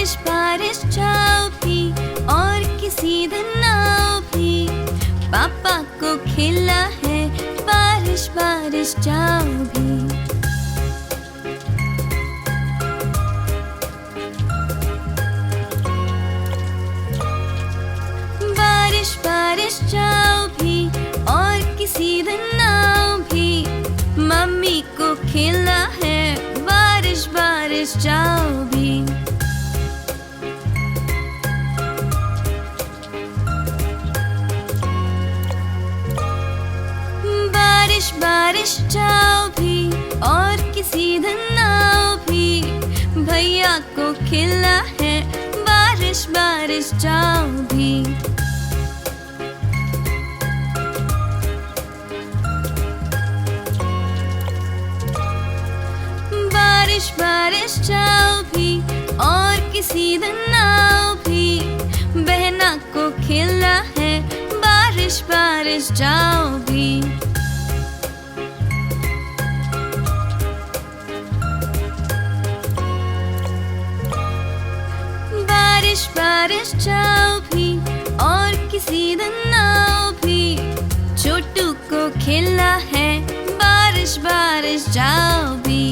बारिश बारिश जाओ भी और किसी दिन आओ भी, पापा को खेलना है बारिश बारिश जाओ भी। बारिश बारिश जाओ भी और किसी दिन आओ भी, मम्मी को खेलना है बारिश बारिश जाओ भी। बारिश बारिश जाओ भी और किसी दिन आओ भी, भैया को खेलना है बारिश बारिश जाओ भी। बारिश बारिश जाओ भी और किसी दिन आओ भी, बहना को खेलना है बारिश बारिश जाओ भी। बारिश बारिश जाओ भी और किसी दिन आओ भी, छोटू को खेलना है बारिश बारिश जाओ भी।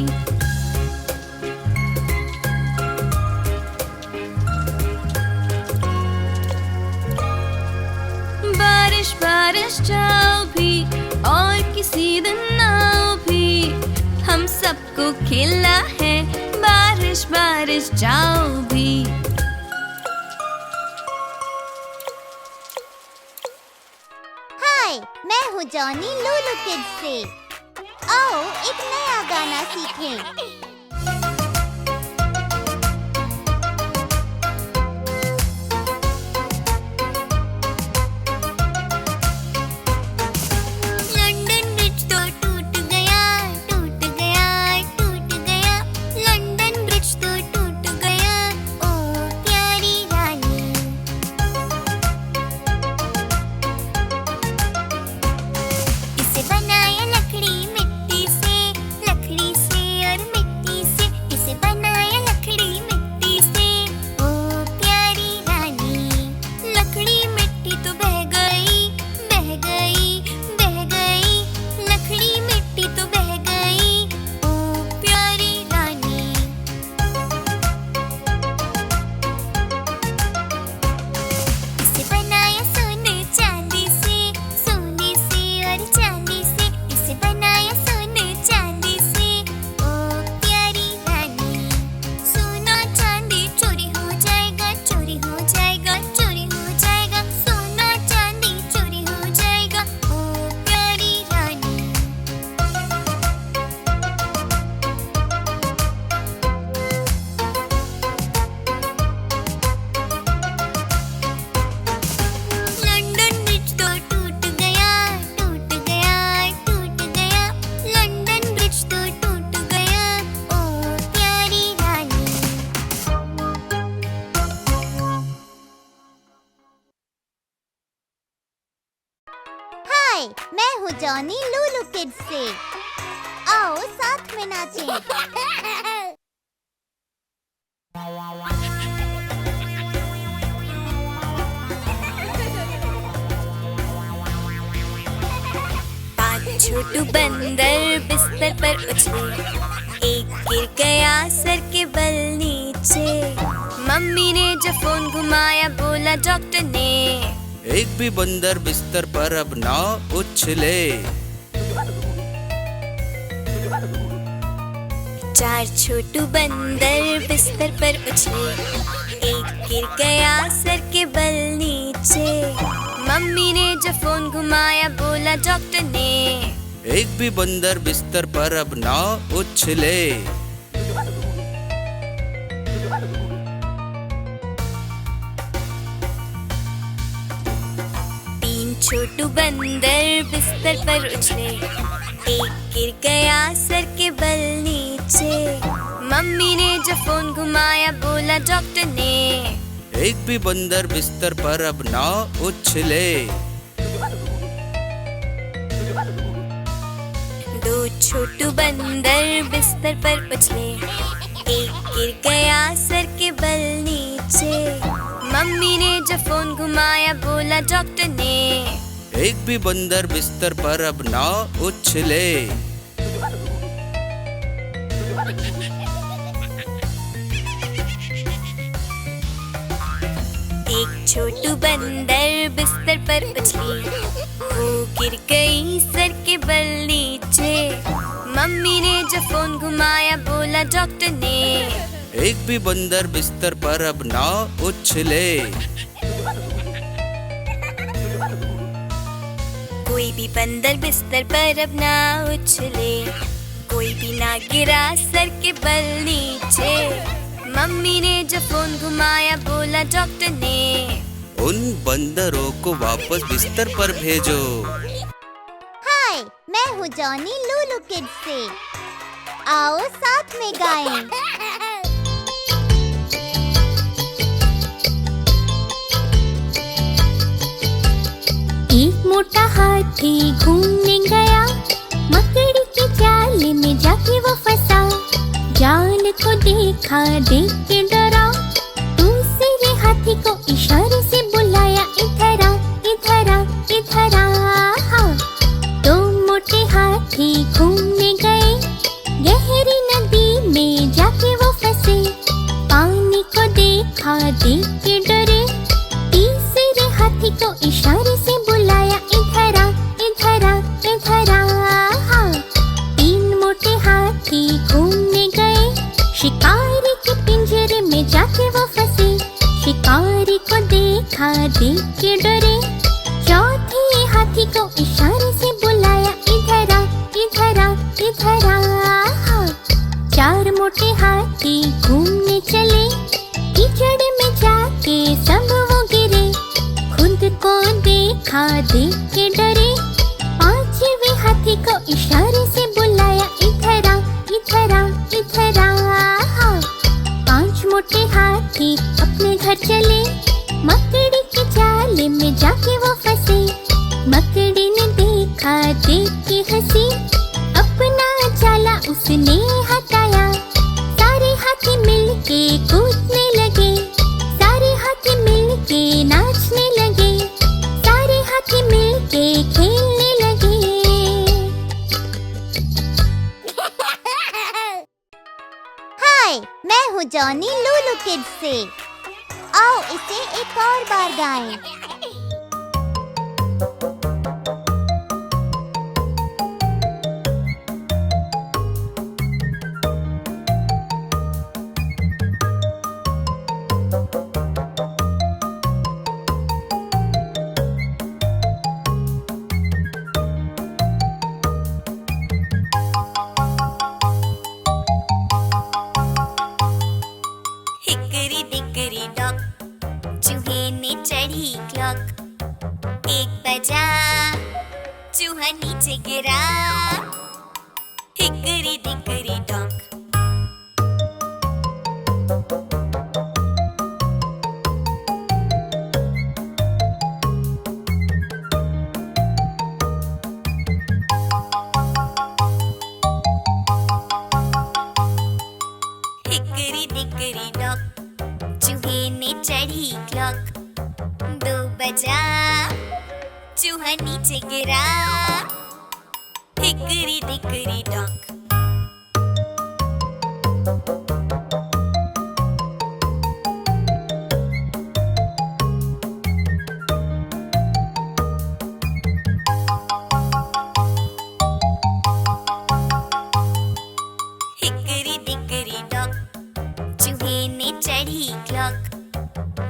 बारिश बारिश जाओ भी और किसी दिन आओ भी, हम सबको खेलना है बारिश बारिश जाओ भी। हाय, मैं हूँ जॉनी लूलू किड्स से। आओ एक नया गाना सीखें। हाय, मैं हूँ जॉनी लूलू किड्स से। आओ साथ में नाचें। छोटू बंदर बिस्तर पर उछले, एक गिर गया सर के बल नीचे। मम्मी ने जब फोन घुमाया बोला डॉक्टर ने, एक भी बंदर बिस्तर पर अब ना उछले। चार छोटू बंदर बिस्तर पर उछले, एक गिर गया सर के बल नीचे। मम्मी ने जब फोन घुमाया बोला डॉक्टर ने, एक भी बंदर बिस्तर पर अब ना उछले। छोटू बंदर बिस्तर पर उछले, एक गिर गया सर के बल नीचे। मम्मी ने जब फोन घुमाया बोला डॉक्टर ने, एक भी बंदर बिस्तर पर अब ना उछले। दो छोटू बंदर बिस्तर पर उछले, एक गिर गया सर के बल नीचे। घुमाया बोला डॉक्टर ने। एक भी बंदर बिस्तर पर अब ना उछले। एक छोटू बंदर बिस्तर पर उछली, वो गिर गई सर के बल नीचे। मम्मी ने जब फोन घुमाया बोला डॉक्टर ने। एक भी बंदर बिस्तर पर अब ना उछले। कोई भी बंदर बिस्तर पर अब ना उछले, कोई भी ना गिरा सर के बल नीचे। मम्मी ने जब फोन घुमाया बोला डॉक्टर ने। उन बंदरों को वापस बिस्तर पर भेजो। हाय, मैं हूँ जॉनी लूलू किड्स से। आओ साथ में गाएं। एक मोटा हाथी घूमने गया, मकड़ी के जाल में जाके वो फंसा। जाल को देखा, देख के डरा, दूसरे हाथी को इशारे से बुलाया, इधर आ, इधर आ, इधर आ। हाँ, दो मोटे हाथी घूमने गए, गहरी नदी में जाके वो फंसे। पानी को देखा, देख के डरे, तीसरे हाथी को इशारे से बुलाया, इधर आ, इधर आ, इधर आ। हाँ, तीन मोटे हाथी घूमने गए, शिकारी के पिंजरे में जाके वो फंसे। शिकारी को देखा, देख के डरे, चौथे हाथी को इशारे से बुलाया, इधर आ, इधर आ, इधर आ। हाँ, चार मोटे हाथी घूमने चले, कीचड़ में जाके सब वो गिरे। खुद को देखा, देख के डरे, पांचवे हाथी को इशारे से बुलाया, इधर आ, इधर आ, इधर आ। हाँ, पांच मोटे हाथी अपने घर चले, मकड़ी के जाल में जाके वो फंसे। मकड़ी ने देखा, देख के हंसी, अपना जाला उसने हटाया। सारे हाथी मिलके कूदने लगे, सारे हाथी मिलके नाचने लगे, सारे हाथी मिलके खेलने लगे। हाय, मैं हूँ जॉनी लूलू किड्स से। आओ इसे एक और बार गाएं। हिकरी दिकरी डॉक, चूहे ने चढ़ी क्लॉक। एक बजा, चूहा नीचे गिरा। Hickory dickory dock. Hickory dickory dock, चूहे ने चढ़ी क्लॉक। दो बजा, चूहा नीचे गिरा। Hickory dickory dock. Hickory dickory dock, चूहे ने चढ़ी क्लॉक।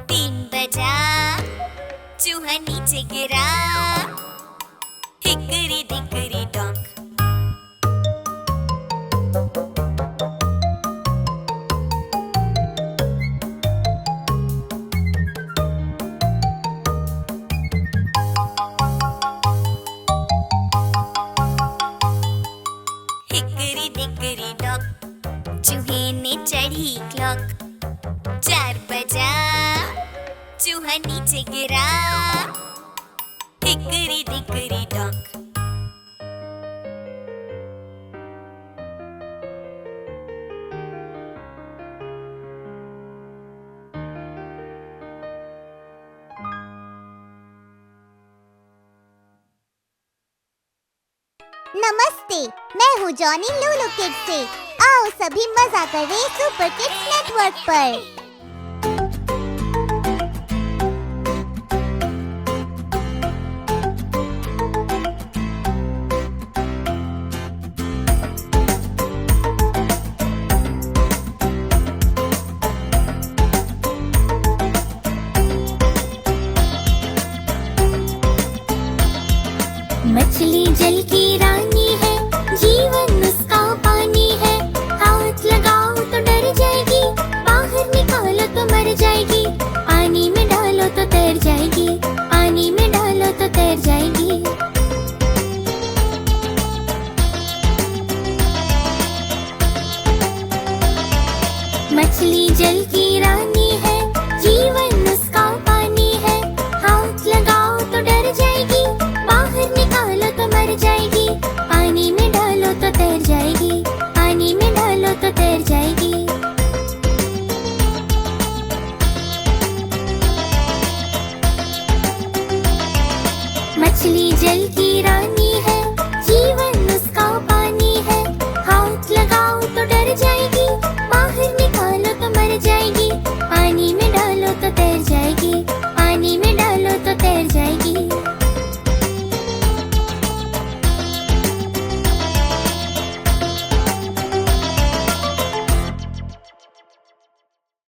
तीन बजा, चूहा नीचे गिरा। Hickory dickory dock. Hickory dickory dock, चूहे ने चढ़ी क्लॉक। चार बजा, चूहा नीचे गिरा। Hickory dickory dock. नमस्ते, मैं हूँ जॉनी लूलू किड्स से। आओ सभी मजा करें सुपर किड्स नेटवर्क पर। मछली जल की रानी है, जीवन उसका पानी है। हाथ लगाओ तो डर जाएगी, बाहर निकालो तो मर जाएगी। पानी में डालो तो तैर जाएगी, पानी में डालो तो तैर जाएगी। मछली जल की रानी है, जीवन उसका पानी है। हाथ लगाओ तो डर जाएगी, बाहर निकालो तो मर जाएगी। पानी में डालो तो तैर जाएगी, पानी में डालो तो तैर जाएगी। मछली जल की रानी है, जीवन उसका पानी है। हाथ लगाओ तो डर जाएगी,